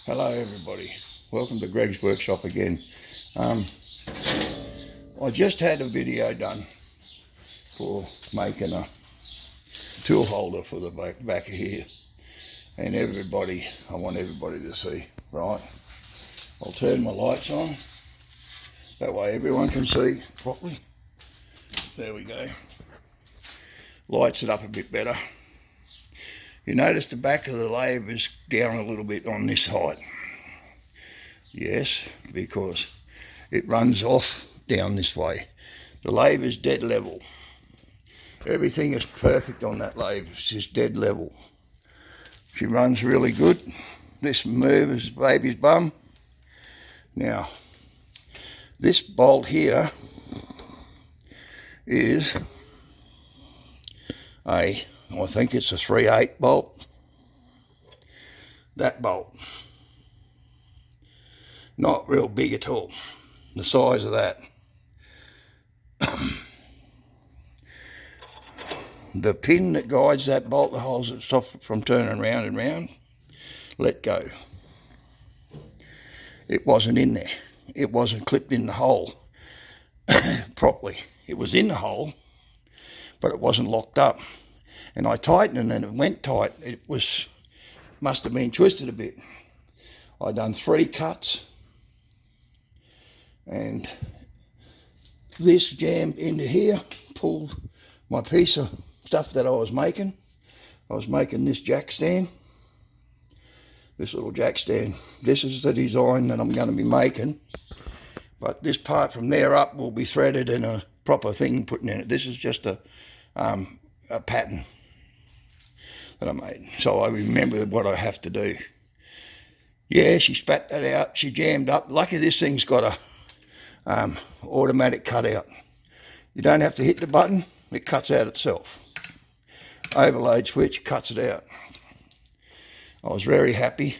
Hello everybody, welcome to Greg's Workshop again. I just had a video done for making a tool holder for the back of here, and I want everybody to see. Right, I'll turn my lights on, that way everyone can see properly. There we go, lights it up a bit better. You notice the back of the lave is down a little bit on this side. Yes, because it runs off down this way. The lave is dead level. Everything is perfect on that lave. It's just dead level. She runs really good. This move is baby's bum. Now, this bolt here is I think it's a 3/8 bolt. That bolt, not real big at all, the size of that. The pin that guides that bolt that holds it stop from turning round and round, let go. It wasn't in there. It wasn't clipped in the hole properly. It was in the hole, but it wasn't locked up. And I tightened it and it went tight. It must have been twisted a bit. I done 3 cuts and this jammed into here, pulled my piece of stuff that I was making. I was making this jack stand, this little jack stand. This is the design that I'm going to be making, but this part from there up will be threaded and a proper thing put in it. This is just a pattern that I made, so I remember what I have to do. Yeah, she spat that out, she jammed up. Lucky this thing's got a automatic cutout. You don't have to hit the button, it cuts out itself. Overload switch, cuts it out. I was very happy.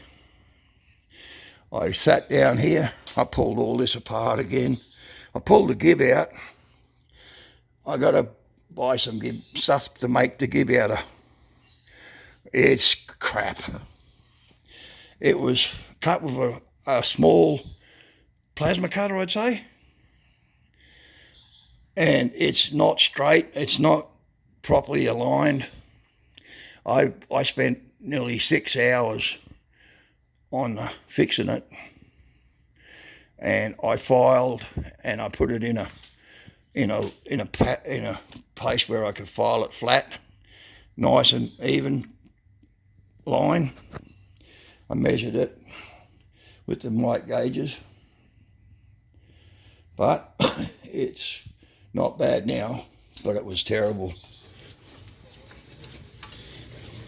I sat down here, I pulled all this apart again. I pulled the gib out. I got to buy some stuff to make the gib out of. It's crap. It was cut with a small plasma cutter, I'd say. And it's not straight, it's not properly aligned. I spent nearly 6 hours on fixing it, and I filed and I put it in a place where I could file it flat, nice and even line. I measured it with the light gauges, but it's not bad now, but it was terrible.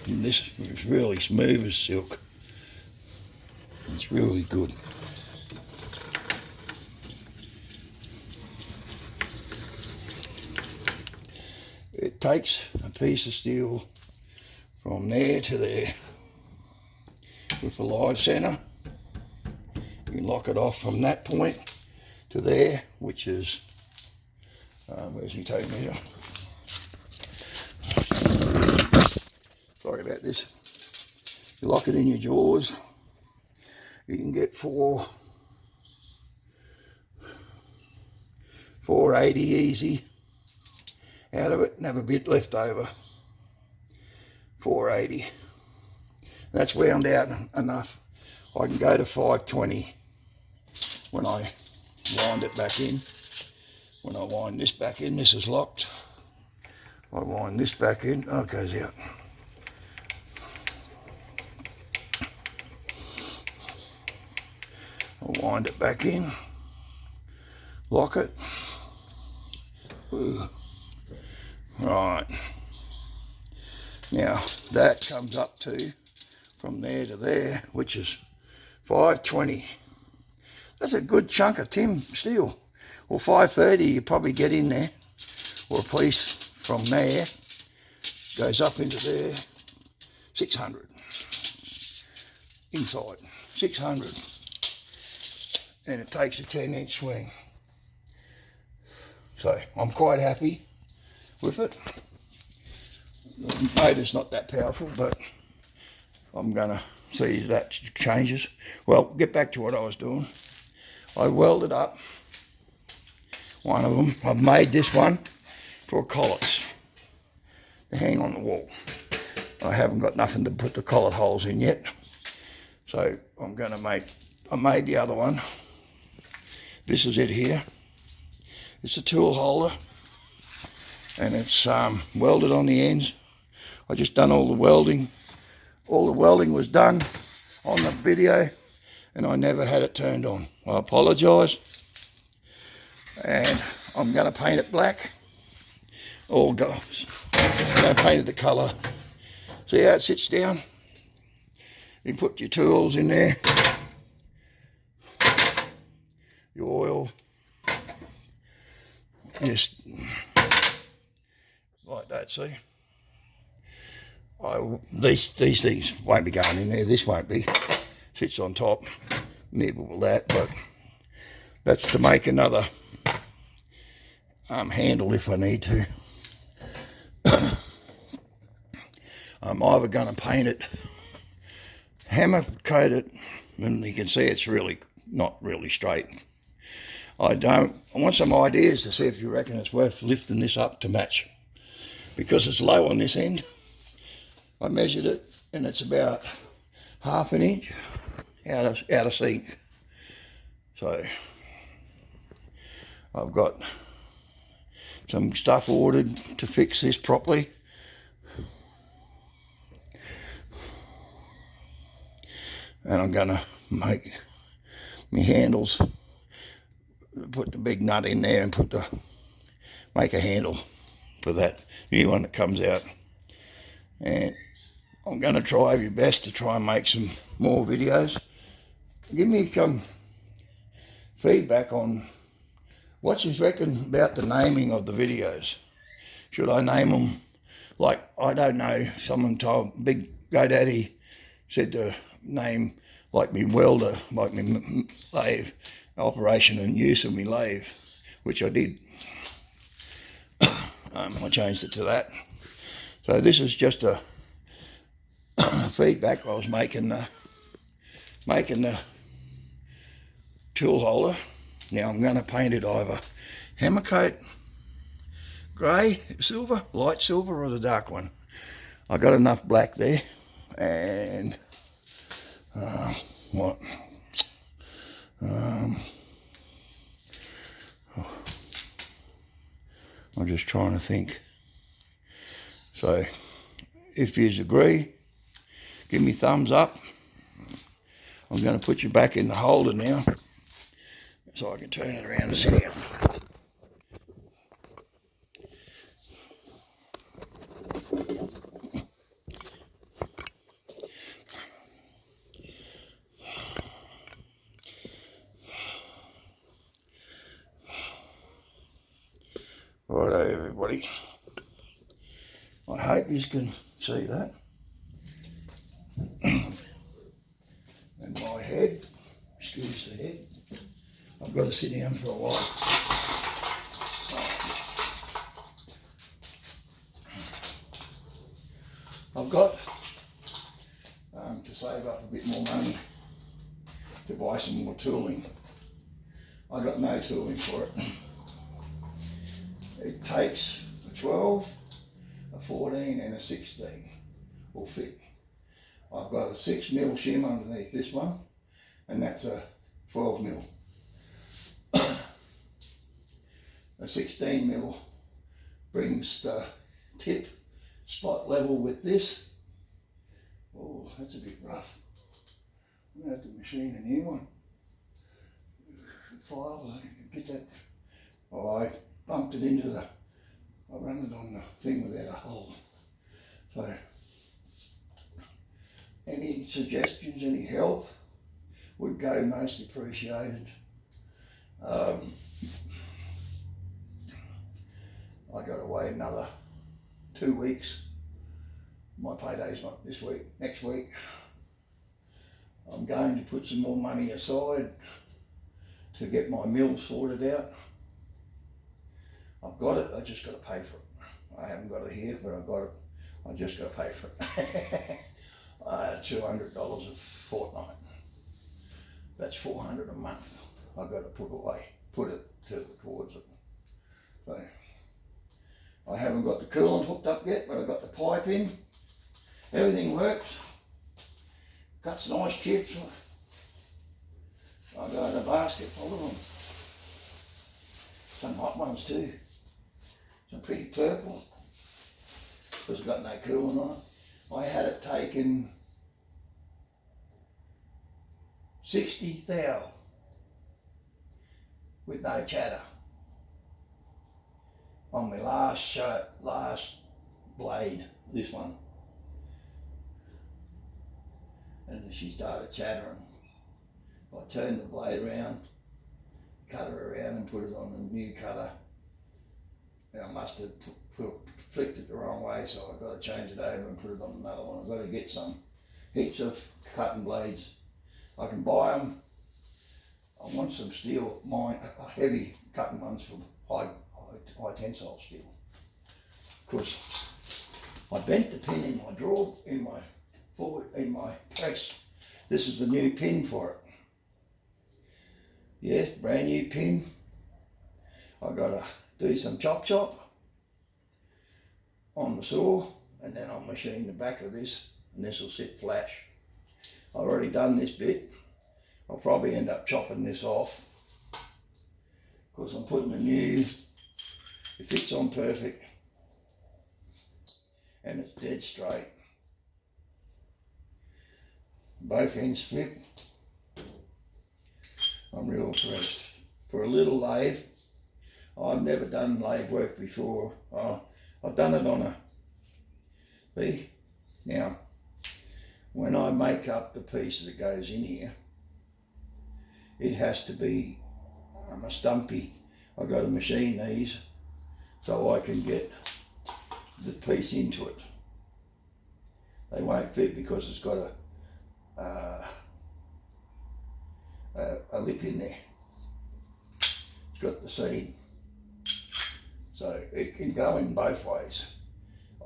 And this is really smooth as silk. It's really good. It takes a piece of steel from there to there with a live center. You can lock it off from that point to there, which is where's he tape measure? Sorry about this. You lock it in your jaws. You can get 480 easy out of it and have a bit left over. 480. That's wound out enough. I can go to 520 when I wind it back in. When I wind this back in, this is locked. I wind this back in, oh, it goes out. I'll wind it back in, lock it. Ooh. Right. Now that comes up to, from there to there, which is 520. That's a good chunk of tin steel. Well, 530 you probably get in there, or a piece from there goes up into there. 600 inside, 600, and it takes a 10-inch swing. So I'm quite happy with it. The motor's not that powerful, but I'm gonna See, that changes. Well, get back to what I was doing. I welded up one of them. I've made this one for collets to hang on the wall. I haven't got nothing to put the collet holes in yet. So I'm going to I made the other one. This is it here. It's a tool holder and it's welded on the ends. I just done all the welding. All the welding was done on the video and I never had it turned on. I apologise. And I'm going to paint it black. I'm going to paint it the colour. See how it sits down? You put your tools in there. Your oil. Just like that, see? These things won't be going in there. This won't be. Sits on top. Neither will that, but that's to make another handle if I need to. I'm either going to paint it, hammer coat it, and you can see it's really not really straight. I want some ideas to see if you reckon it's worth lifting this up to match, because it's low on this end. I measured it and it's about ½ an inch out of sync. So I've got some stuff ordered to fix this properly. And I'm gonna make my handles, put the big nut in there and make a handle for that new one that comes out. And I'm gonna try my best to try and make some more videos. Give me some feedback on what you reckon about the naming of the videos. Should I name them, like, I don't know, someone told, Big GoDaddy said to name like me welder, like me lave, operation and use of me lave, which I did. I changed it to that. So this is just a feedback. I was making the tool holder. Now I'm going to paint it either hammer coat, grey, silver, light silver, or the dark one. I got enough black there, and I'm just trying to think. So if you agree, give me thumbs up. I'm going to put you back in the holder now so I can turn it around and sit down. Righto, everybody. I hope you can see that. And my head, excuse the head, I've got to sit down for a while. I've got to save up a bit more money to buy some more tooling. I got no tooling for it. It takes a 12, a 14 and a 16 will fit. I've got a 6mm shim underneath this one, and that's a 12mm. A 16mm brings the tip spot level with this. Oh, that's a bit rough. I'm going to have to machine a new one. File, I can get that. Oh, I bumped it into I run it on the thing without a hole. So, any suggestions, any help would go most appreciated. I got to wait another 2 weeks. My payday's not this week, next week. I'm going to put some more money aside to get my mill sorted out. I've got it, I just got to pay for it. I haven't got it here, but I've got it. I just got to pay for it. $200 a fortnight. That's $400 a month. I've got to put it towards it. So I haven't got the coolant hooked up yet, but I've got the pipe in. Everything works. Cuts nice chips. I got a basket full of them. Some hot ones too. Some pretty purple. Because I've got no coolant on it. I had it taken 60 thou with no chatter on my last blade, this one. And she started chattering. I turned the blade around, cut her around and put it on the new cutter. And I must have flicked it the wrong way, so I've got to change it over and put it on another one. I've got to get some heaps of cutting blades. I can buy them. I want some steel, heavy cutting ones for high tensile steel. Of course, I bent the pin in my drawer, in my press. This is the new pin for it. Yes, brand new pin. I've got to do some chop on the saw, and then I'll machine the back of this, and this will sit flash. I've already done this bit. I'll probably end up chopping this off because I'm putting a new, it fits on perfect and it's dead straight. Both ends flip. I'm real impressed. For a little lathe, I've never done lathe work before. I've done it on a, now when I make up the piece that goes in here, it has to be a stumpy. I've got to machine these so I can get the piece into it. They won't fit because it's got a lip in there. It's got the seam. So it can go in both ways.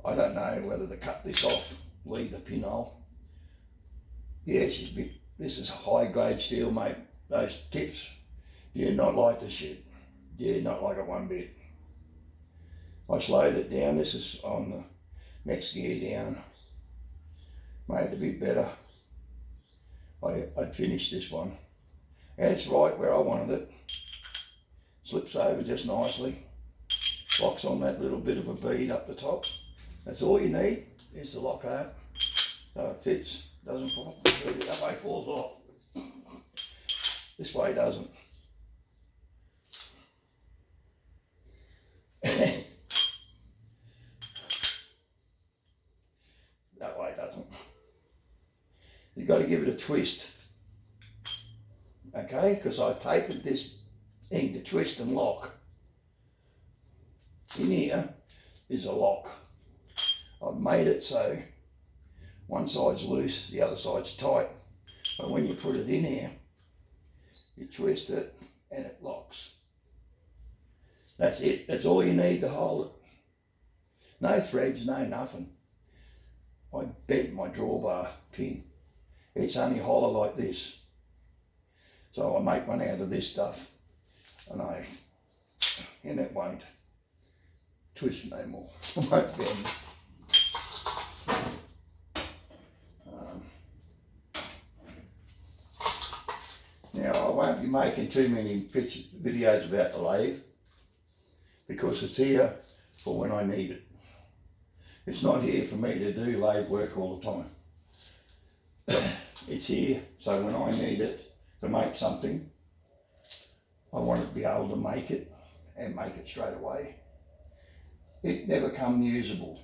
I don't know whether to cut this off, leave the pinhole. Yes, this is high grade steel, mate. Those tips, yeah, not like the shit. Yeah, not like it one bit. I slowed it down. This is on the next gear down. Made it a bit better. I'd finished this one. And it's right where I wanted it. Slips over just nicely. Locks on that little bit of a bead up the top. That's all you need is the lock out. So it fits, doesn't fall. That way falls off. This way doesn't. That way doesn't. You've got to give it a twist. Okay, because I tapered this thing to twist and lock. In here is a lock. I've made it so one side's loose, the other side's tight. But when you put it in here, you twist it and it locks. That's it. That's all you need to hold it. No threads, no nothing. I bent my drawbar pin. It's only hollow like this. So I make one out of this stuff and it won't twist no more. It won't bend. Now I won't be making too many videos about the lathe because it's here for when I need it. It's not here for me to do lathe work all the time. It's here so when I need it to make something, I want to be able to make it and make it straight away. It never come usable.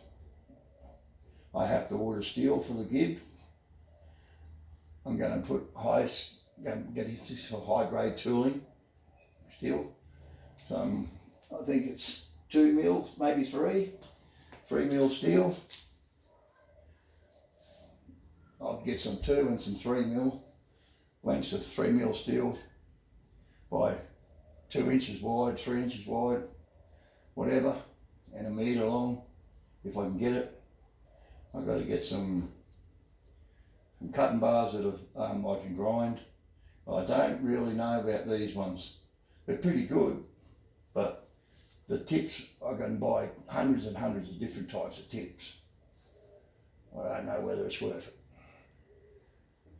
I have to order steel for the gib. I'm going to put get into some high grade tooling steel. So I think it's 2 mils, maybe 3 mil steel. I'll get some 2 and some 3 mil lengths of 3 mil steel by 2 inches wide, 3 inches wide, whatever, and 1 metre long if I can get it. I've got to get some from cutting bars that have, I can grind. I don't really know about these ones. They're pretty good, but the tips, I can buy hundreds and hundreds of different types of tips. I don't know whether it's worth it.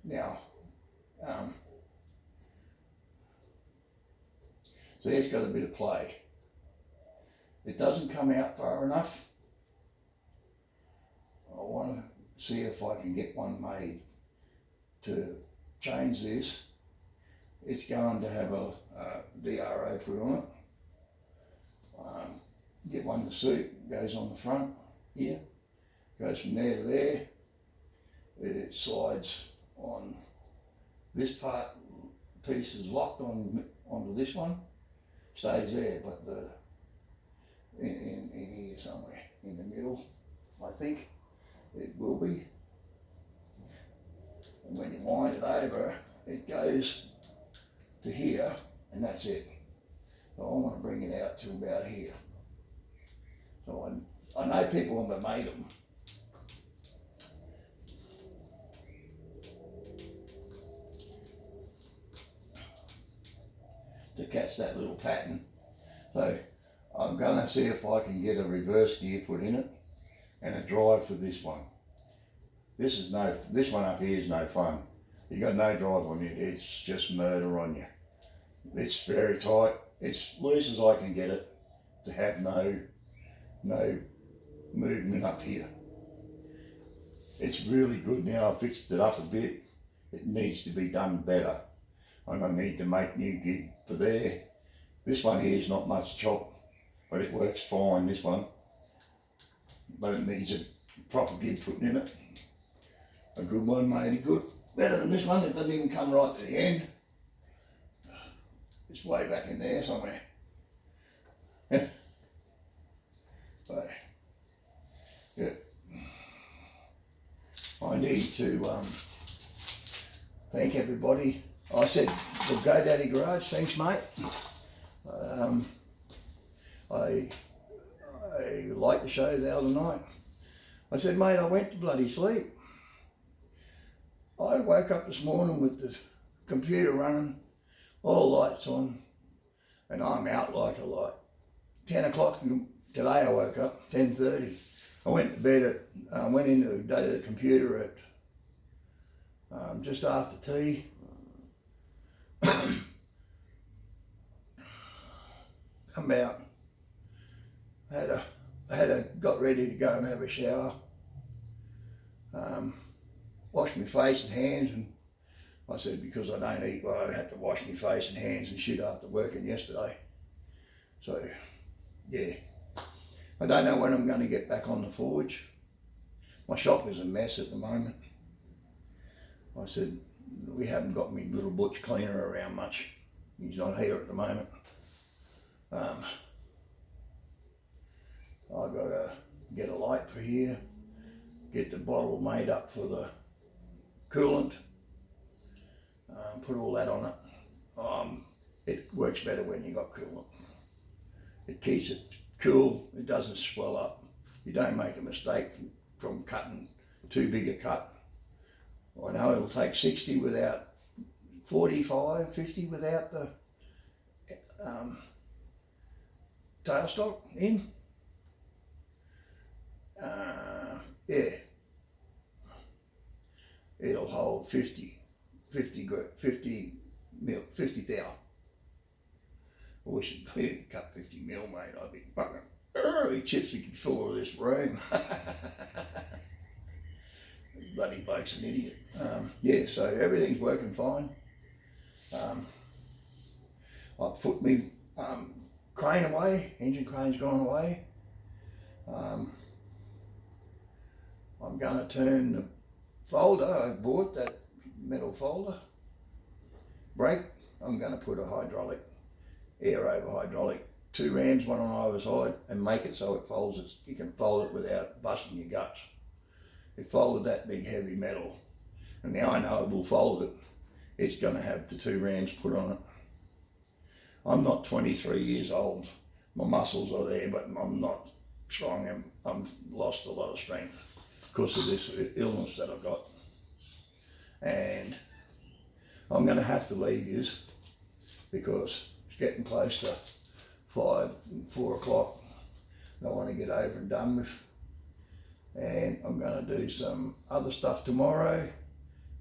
Now, so it's got a bit of play. It doesn't come out far enough. I want to see if I can get one made to change this. It's going to have a DRO put on it. Get one to suit, goes on the front here, goes from there to there. It slides on this part, piece is locked onto this one, stays there, but in here somewhere in the middle, I think it will be. And when you wind it over, it goes to here, and that's it. So I want to bring it out to about here. So I know people have made them. To catch that little pattern. So I'm going to see if I can get a reverse gear put in it and a drive for this one. This one up here is no fun. You got no drive on it, it's just murder on you. It's very tight, it's loose as I can get it to have no movement up here. It's really good now, I've fixed it up a bit. It needs to be done better. And I need to make new gig for there. This one here is not much chop, but it works fine, this one. But it needs a proper gig put in it. A good one made it good. Better than this one, it doesn't even come right to the end. It's way back in there somewhere. So, yeah. I need to thank everybody. I said, the GoDaddy Garage, thanks mate. I liked the show the other night. I said, mate, I went to bloody sleep. I woke up this morning with the computer running, all lights on, and I'm out like a light. 10 o'clock today I woke up, 10:30. I went to bed went into the computer at just after tea. Come out, got ready to go and have a shower, washed my face and hands, and I said, because I don't eat well, I had to wash my face and hands and shit after working yesterday. So, yeah. I don't know when I'm going to get back on the forge. My shop is a mess at the moment. I said, we haven't got me little butch cleaner around much. He's not here at the moment. I've got to get a light for here, get the bottle made up for the coolant, put all that on it. It works better when you got coolant. It keeps it cool, it doesn't swell up. You don't make a mistake from cutting too big a cut. I know it'll take 60 without, 45, 50 without the tailstock in. Yeah, it'll hold 50 thou. I wish it'd cut 50 mil, mate. I'd be fucking early chips we could fill of this room. Bloody bloke's an idiot. Yeah, so everything's working fine. I've put my crane away, engine crane's gone away. I'm going to turn the folder, I bought that metal folder, brake, I'm going to put a hydraulic, air over hydraulic, 2 rams, one on either side, and make it so it folds, you can fold it without busting your guts. It folded that big heavy metal, and now I know it will fold it. It's going to have the 2 rams put on it. I'm not 23 years old. My muscles are there, but I'm not strong, and I've lost a lot of strength because of this illness that I've got. and I'm going to have to leave yous because it's getting close to 4 o'clock. I want to get over and done with, and I'm going to do some other stuff tomorrow.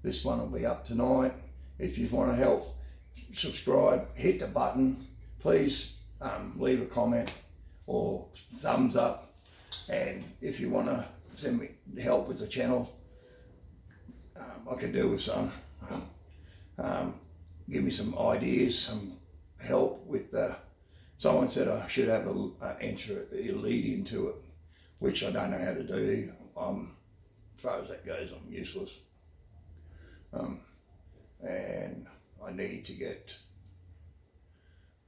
This one will be up tonight. If you want to help, subscribe, hit the button, please leave a comment or thumbs up, and if you want to send me help with the channel, I could do with some. Give me some ideas, some help with someone said I should have a lead into it, which I don't know how to do. As far as that goes, I'm useless. And I need to get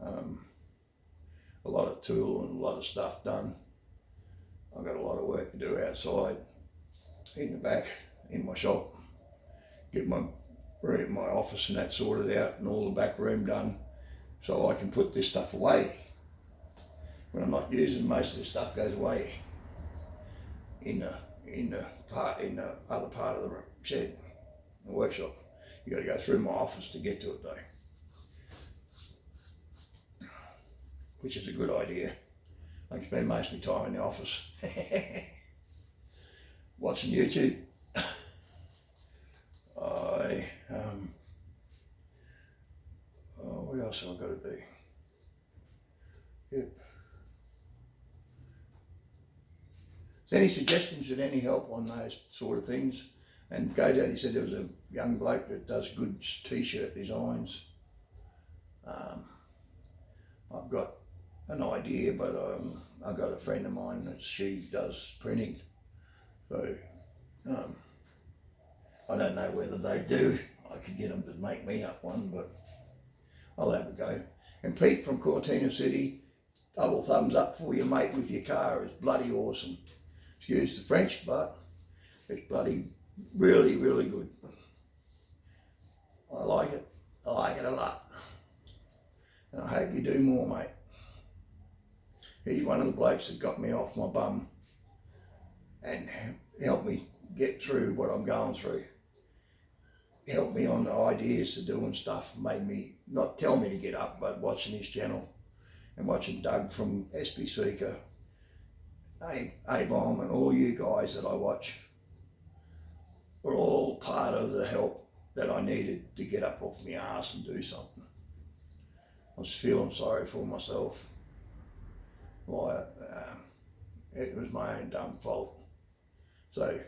a lot of tool and a lot of stuff done. I've got a lot of work to do outside, in the back, in my shop. Get my room, my office and that sorted out, and all the back room done, so I can put this stuff away. When I'm not using, most of this stuff goes away in the other part of the shed, the workshop. You got to go through my office to get to it though, which is a good idea. I can spend most of my time in the office watching YouTube. What else have I got to do? Yep. Is there any suggestions and any help on those sort of things? And GoDaddy said there was a young bloke that does good t-shirt designs. I've got an idea, but I've got a friend of mine that she does printing. So I don't know whether they do. I could get them to make me up one, but I'll have a go. And Pete from Cortina City, double thumbs up for you, mate, with your car. It's bloody awesome. Excuse the French, but it's bloody really, really good. I like it. I like it a lot. And I hope you do more, mate. He's one of the blokes that got me off my bum and helped me get through what I'm going through. Helped me on the ideas to doing stuff, made me, not tell me to get up, but watching his channel and watching Doug from SB Seeker, A-Bomb and all you guys that I watch were all part of the help that I needed to get up off my ass and do something. I was feeling sorry for myself. Why, it was my own dumb fault. So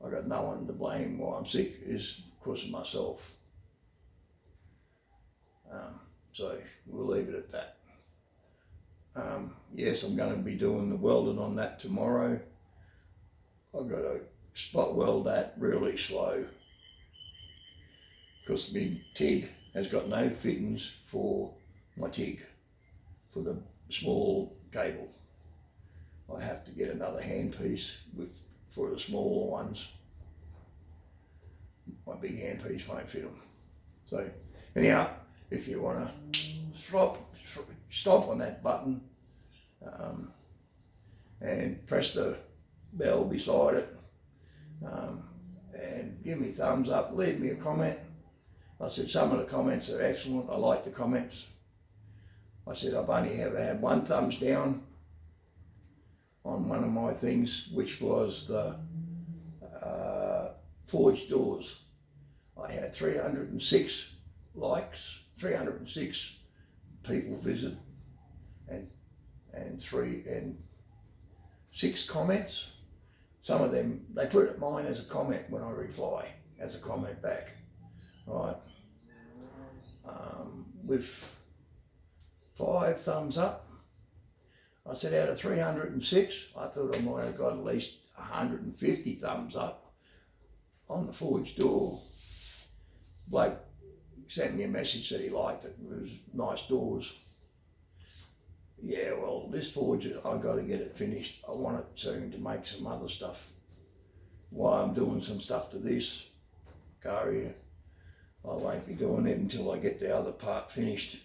I got no one to blame why I'm sick, is because of myself. So we'll leave it at that. Yes, I'm going to be doing the welding on that tomorrow. I've got to spot weld that really slow because the TIG has got no fittings for my TIG, for the small cable. I have to get another handpiece for the smaller ones. My big handpiece won't fit them. So anyhow, if you want to stop on that button and press the bell beside it, and give me thumbs up, leave me a comment. I said some of the comments are excellent. I like the comments. I said I've only ever had one thumbs down on one of my things, which was the forged doors. I had 306 likes, 306 people visit, and 6 comments. Some of them, they put it mine as a comment when I reply, as a comment back, right? With 5 thumbs up. I said out of 306, I thought I might have got at least 150 thumbs up on the forged door. Bloke sent me a message that he liked it. It was nice doors. Yeah, well, this forge, I've got to get it finished. I want it soon to make some other stuff. While I'm doing some stuff to this car here, I won't be doing it until I get the other part finished.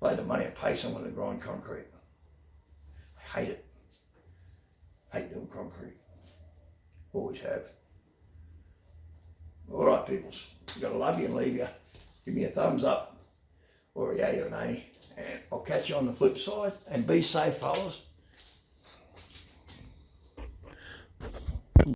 I had the money to pay someone to grind concrete. I hate it. Hate doing concrete. Always have. All right, peoples. Got to love you and leave you. Give me a thumbs up or a yay or nay, and I'll catch you on the flip side. And be safe, fellas.